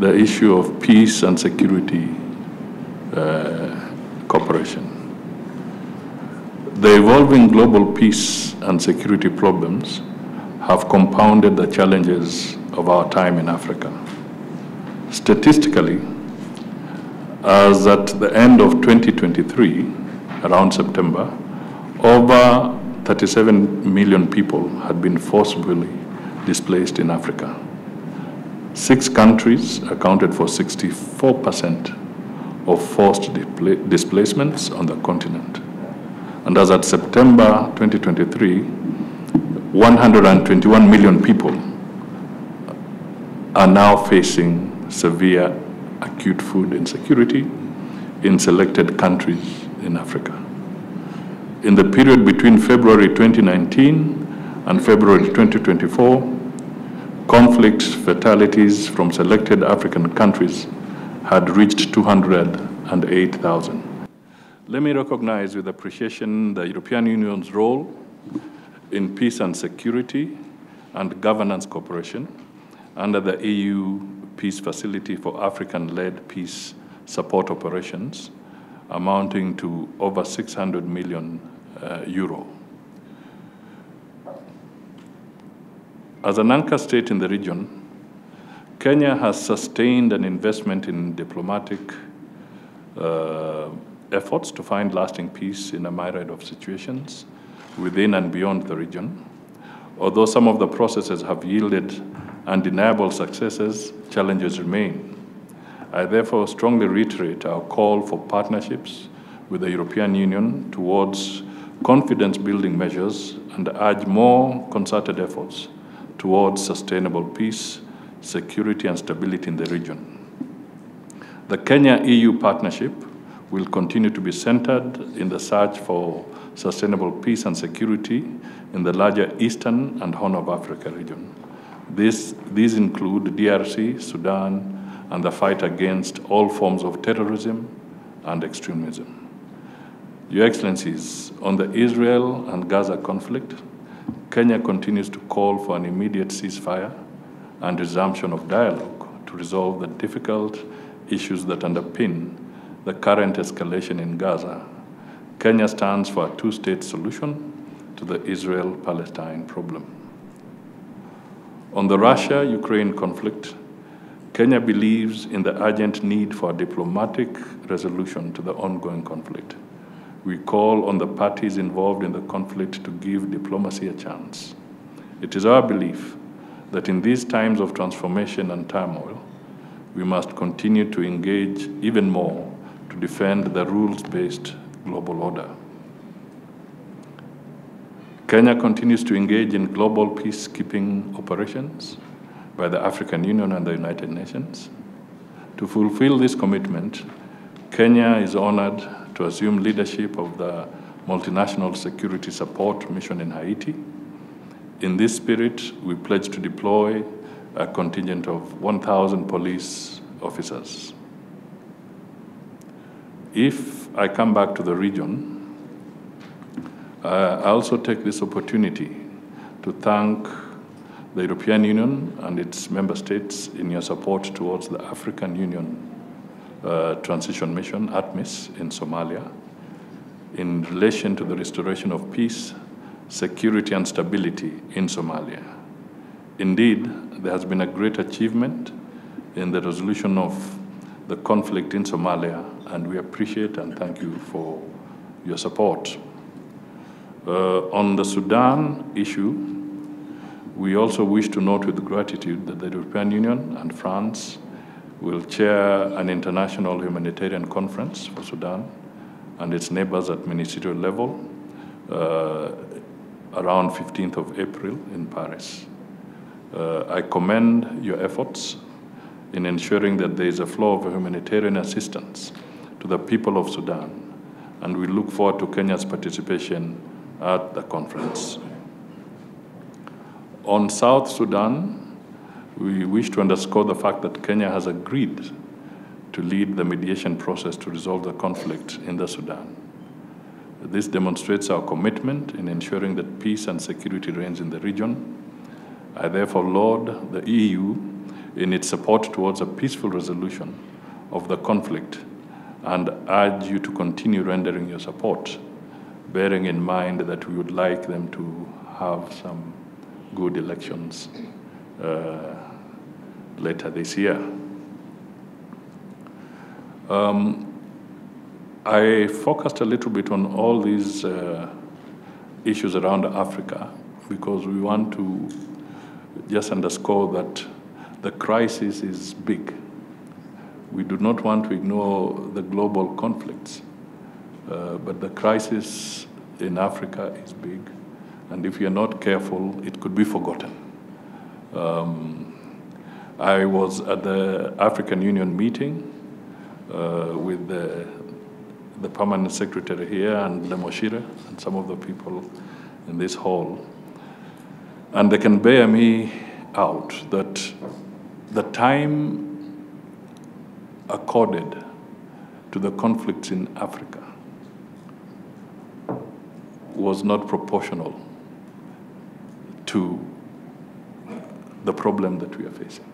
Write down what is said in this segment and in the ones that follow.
the issue of peace and security cooperation. The evolving global peace and security problems have compounded the challenges of our time in Africa. Statistically, as at the end of 2023, around September, over 37 million people had been forcibly displaced in Africa. 6 countries accounted for 64% of forced displacements on the continent. And as at September 2023, 121 million people are now facing severe acute food insecurity in selected countries in Africa. In the period between February 2019 and February 2024, conflict fatalities from selected African countries had reached 208,000. Let me recognize with appreciation the European Union's role in peace and security and governance cooperation under the EU Peace Facility for African-led peace support operations, amounting to over 600 million euro. As an anchor state in the region, Kenya has sustained an investment in diplomatic efforts to find lasting peace in a myriad of situations within and beyond the region. Although some of the processes have yielded undeniable successes, challenges remain. I therefore strongly reiterate our call for partnerships with the European Union towards confidence-building measures and urge more concerted efforts towards sustainable peace, security, and stability in the region. The Kenya-EU partnership will continue to be centered in the search for sustainable peace and security in the larger Eastern and Horn of Africa region. These include DRC, Sudan, and the fight against all forms of terrorism and extremism. Your Excellencies, on the Israel and Gaza conflict, Kenya continues to call for an immediate ceasefire and resumption of dialogue to resolve the difficult issues that underpin the current escalation in Gaza. Kenya stands for a two-state solution to the Israel-Palestine problem. On the Russia-Ukraine conflict, Kenya believes in the urgent need for a diplomatic resolution to the ongoing conflict. We call on the parties involved in the conflict to give diplomacy a chance. It is our belief that in these times of transformation and turmoil, we must continue to engage even more to defend the rules-based global order. Kenya continues to engage in global peacekeeping operations by the African Union and the United Nations. To fulfill this commitment, Kenya is honored to assume leadership of the multinational security support mission in Haiti. In this spirit, we pledge to deploy a contingent of 1,000 police officers. If I come back to the region, I also take this opportunity to thank the European Union and its member states in your support towards the African Union Transition Mission, ATMIS, in Somalia, in relation to the restoration of peace, security, and stability in Somalia. Indeed, there has been a great achievement in the resolution of the conflict in Somalia, and we appreciate and thank you for your support. On the Sudan issue, we also wish to note with gratitude that the European Union and France will chair an international humanitarian conference for Sudan and its neighbors at ministerial level around 15th of April in Paris. I commend your efforts in ensuring that there is a flow of humanitarian assistance to the people of Sudan, and we look forward to Kenya's participation at the conference. On South Sudan, we wish to underscore the fact that Kenya has agreed to lead the mediation process to resolve the conflict in the Sudan. This demonstrates our commitment in ensuring that peace and security reigns in the region. I therefore laud the EU in its support towards a peaceful resolution of the conflict and urge you to continue rendering your support, bearing in mind that we would like them to have some good elections later this year. I focused a little bit on all these issues around Africa because we want to just underscore that the crisis is big. We do not want to ignore the global conflicts, but the crisis in Africa is big, and if you're not careful, it could be forgotten. I was at the African Union meeting with the permanent secretary here and Lemoshire and some of the people in this hall, and they can bear me out that the time accorded to the conflicts in Africa was not proportional to the problem that we are facing.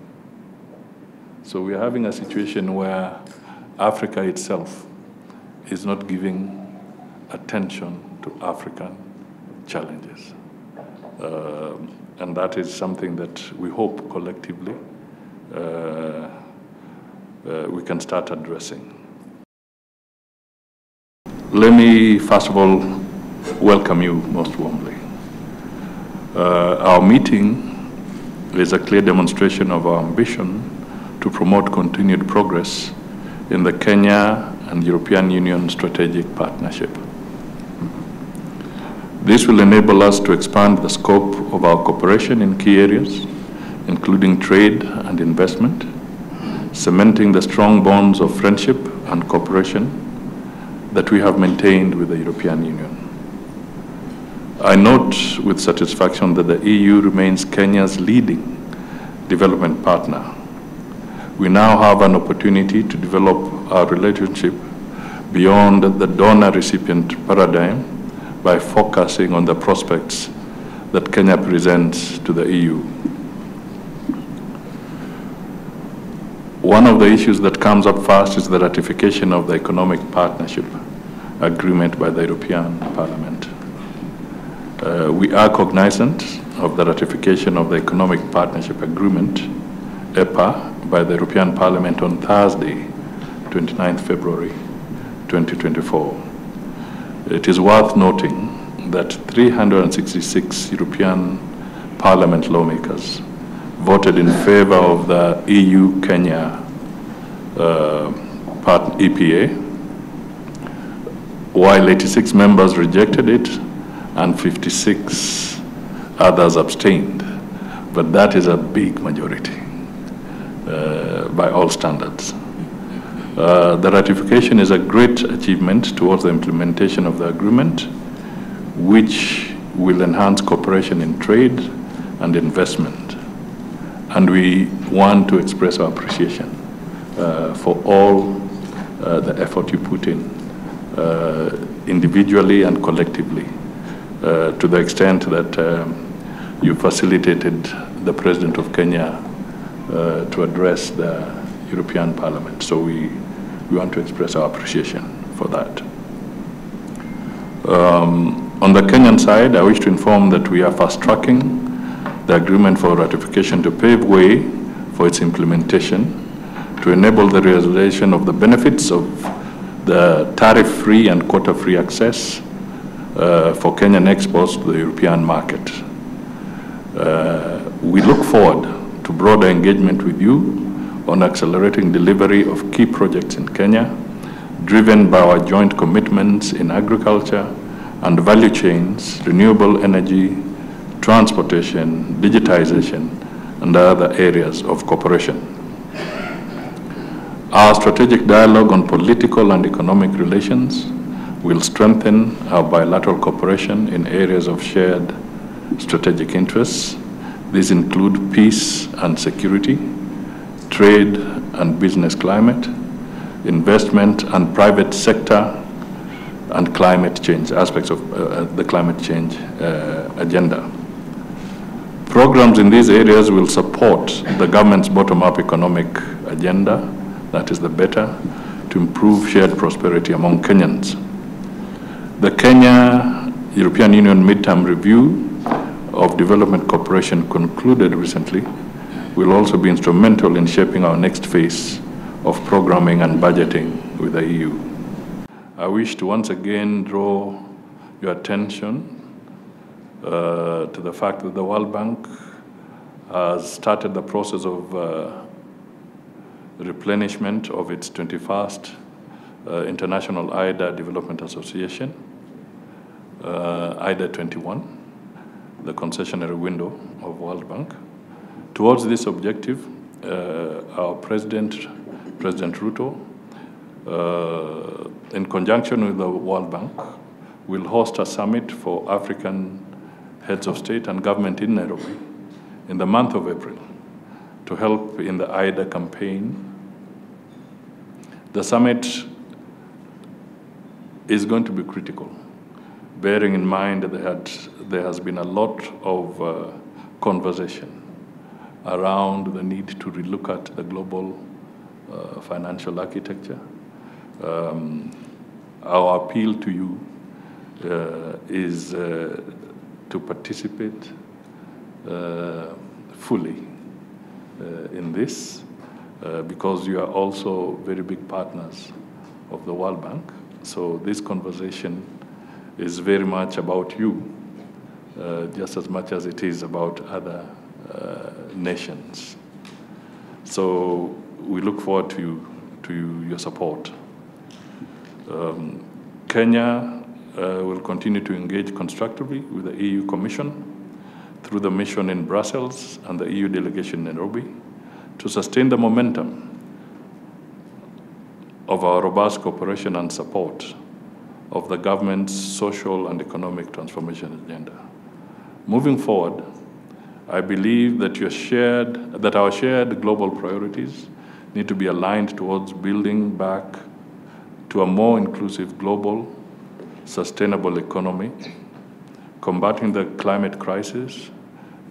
So we are having a situation where Africa itself is not giving attention to African challenges. And that is something that we hope collectively we can start addressing. Let me first of all welcome you most warmly. Our meeting is a clear demonstration of our ambition to promote continued progress in the Kenya and European Union strategic partnership. This will enable us to expand the scope of our cooperation in key areas, including trade and investment, cementing the strong bonds of friendship and cooperation that we have maintained with the European Union. I note with satisfaction that the EU remains Kenya's leading development partner. We now have an opportunity to develop our relationship beyond the donor-recipient paradigm by focusing on the prospects that Kenya presents to the EU. One of the issues that comes up first is the ratification of the Economic Partnership Agreement by the European Parliament. We are cognizant of the ratification of the Economic Partnership Agreement, EPA, by the European Parliament on Thursday, 29th February 2024. It is worth noting that 366 European Parliament lawmakers voted in favor of the EU-Kenya EPA, while 86 members rejected it and 56 others abstained. But that is a big majority by all standards. The ratification is a great achievement towards the implementation of the agreement, which will enhance cooperation in trade and investment. And we want to express our appreciation for all the effort you put in, individually and collectively, to the extent that you facilitated the President of Kenya to address the European Parliament. So we want to express our appreciation for that. On the Kenyan side, I wish to inform that we are fast-tracking the agreement for ratification to pave way for its implementation, to enable the realization of the benefits of the tariff-free and quota-free access for Kenyan exports to the European market. We look forward to broader engagement with you on accelerating delivery of key projects in Kenya, driven by our joint commitments in agriculture and value chains, renewable energy, transportation, digitization, and other areas of cooperation. Our strategic dialogue on political and economic relations will strengthen our bilateral cooperation in areas of shared strategic interests. These include peace and security, trade and business climate, investment and private sector, and climate change, aspects of the climate change agenda. Programs in these areas will support the government's bottom-up economic agenda, that is the better, to improve shared prosperity among Kenyans. The Kenya-European Union midterm review of development cooperation concluded recently will also be instrumental in shaping our next phase of programming and budgeting with the EU. I wish to once again draw your attention to the fact that the World Bank has started the process of replenishment of its 21st International IDA Development Association, IDA 21, the concessionary window of World Bank. Towards this objective, our President Ruto, in conjunction with the World Bank, will host a summit for African heads of state and government in Nairobi in the month of April to help in the IDA campaign. The summit is going to be critical, bearing in mind that there has been a lot of conversation around the need to relook at the global financial architecture. Our appeal to you is to participate fully in this because you are also very big partners of the World Bank. So this conversation is very much about you, just as much as it is about other nations. So we look forward to your support. Kenya will continue to engage constructively with the EU Commission through the mission in Brussels and the EU delegation in Nairobi to sustain the momentum of our robust cooperation and support of the government's social and economic transformation agenda. Moving forward, I believe that our shared global priorities need to be aligned towards building back to a more inclusive global, sustainable economy, combating the climate crisis,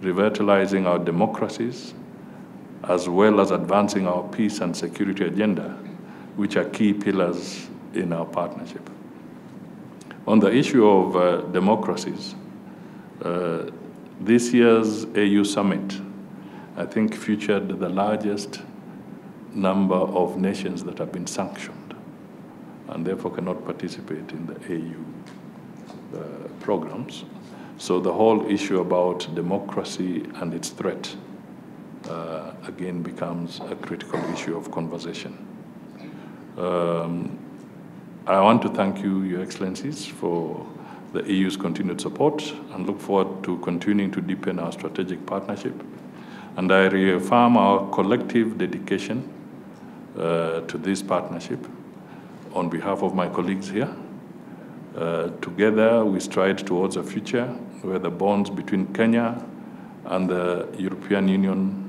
revitalizing our democracies, as well as advancing our peace and security agenda, which are key pillars in our partnership. On the issue of democracies, this year's AU summit, I think, featured the largest number of nations that have been sanctioned and therefore cannot participate in the AU programs. So the whole issue about democracy and its threat again becomes a critical issue of conversation. I want to thank you, Your Excellencies, for the EU's continued support and look forward to continuing to deepen our strategic partnership. And I reaffirm our collective dedication to this partnership on behalf of my colleagues here. Together, we stride towards a future where the bonds between Kenya and the European Union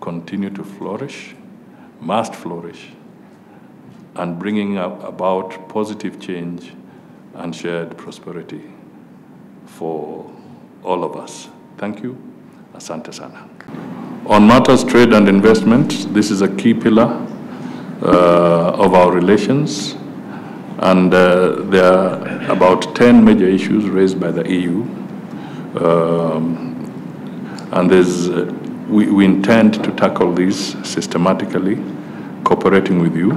continue to flourish, must flourish, and bringing about positive change and shared prosperity for all of us. Thank you. Asante sana. On matters trade and investment, this is a key pillar of our relations, and there are about 10 major issues raised by the EU, and we intend to tackle these systematically, cooperating with you,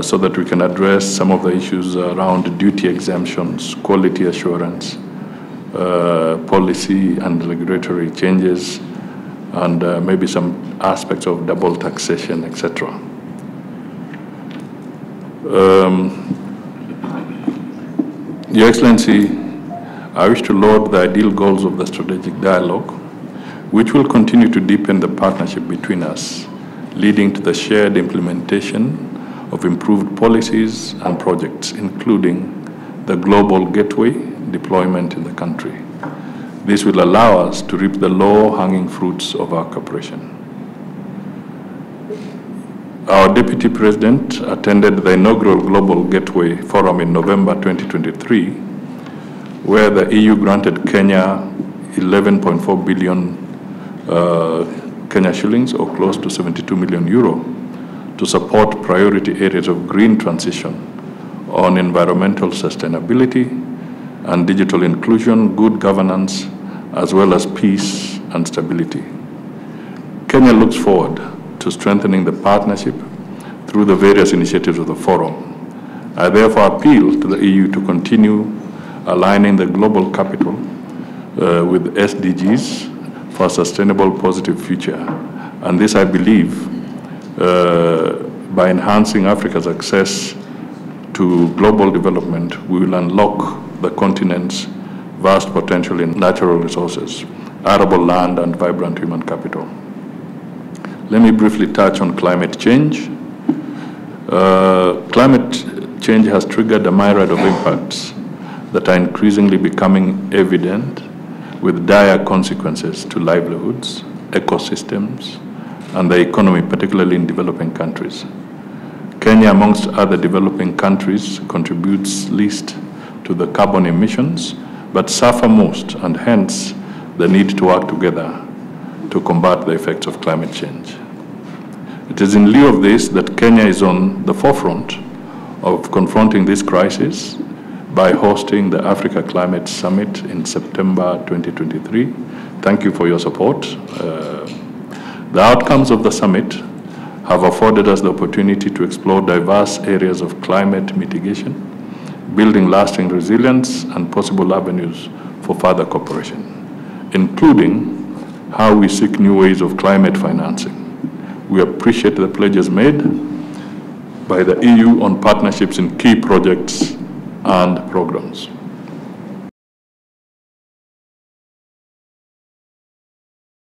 so that we can address some of the issues around duty exemptions, quality assurance, policy and regulatory changes, and maybe some aspects of double taxation, etc. Your Excellency, I wish to laud the ideal goals of the strategic dialogue, which will continue to deepen the partnership between us, leading to the shared implementation of improved policies and projects, including the global gateway deployment in the country. This will allow us to reap the low-hanging fruits of our cooperation. Our Deputy President attended the inaugural Global Gateway Forum in November 2023, where the EU granted Kenya 11.4 billion Kenya shillings, or close to 72 million euro, to support priority areas of green transition on environmental sustainability and digital inclusion, good governance, as well as peace and stability. Kenya looks forward to strengthening the partnership through the various initiatives of the forum. I therefore appeal to the EU to continue aligning the global capital with SDGs for a sustainable, positive future. And this, I believe, by enhancing Africa's access to global development, we will unlock the continent's vast potential in natural resources, arable land, and vibrant human capital. Let me briefly touch on climate change. Climate change has triggered a myriad of impacts that are increasingly becoming evident, with dire consequences to livelihoods, ecosystems, and the economy, particularly in developing countries. Kenya, amongst other developing countries, contributes least to the carbon emissions, but suffer most, and hence the need to work together to combat the effects of climate change. It is in lieu of this that Kenya is on the forefront of confronting this crisis by hosting the Africa Climate Summit in September 2023. Thank you for your support. The outcomes of the summit have afforded us the opportunity to explore diverse areas of climate mitigation, building lasting resilience, and possible avenues for further cooperation, including how we seek new ways of climate financing. We appreciate the pledges made by the EU on partnerships in key projects and programs.